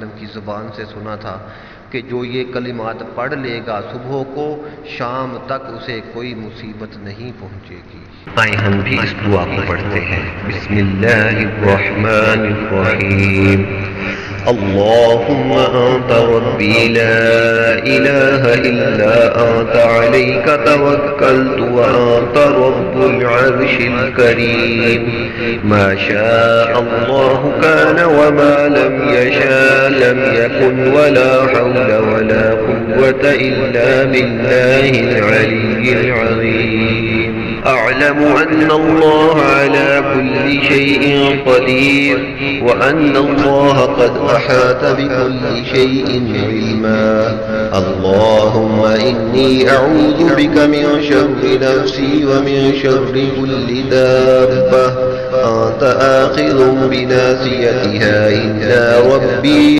वसल्लम की ज़ुबान से सुना था कि जो ये कलिमात पढ़ लेगा सुबह को, शाम तक उसे कोई मुसीबत नहीं पहुँचेगी। आए हम भी इस दुआ को पढ़ते हैं। बिस्मिल्लाहिर्रहमानिर्रहीम। अल्लाहुम्मा अंता रब्बी ला इलाहा इल्ला अंता अलैका तवक्कलतु व अंता रब्बुल अर्शिल करीम। मा शाअ अल्लाहु कान व मा लम यशा लम यकुन व ला हौला व ला कुव्वता इल्ला बिल्लाहिल अलिय्यिल अज़ीम। أعلم أن الله على كل شيء قدير وأن الله قد أحاط بكل شيء علما. اللهم إني أعوذ بك من شر نفسي ومن شر كل دابة أنت آخذ بناصيتها إلا ربي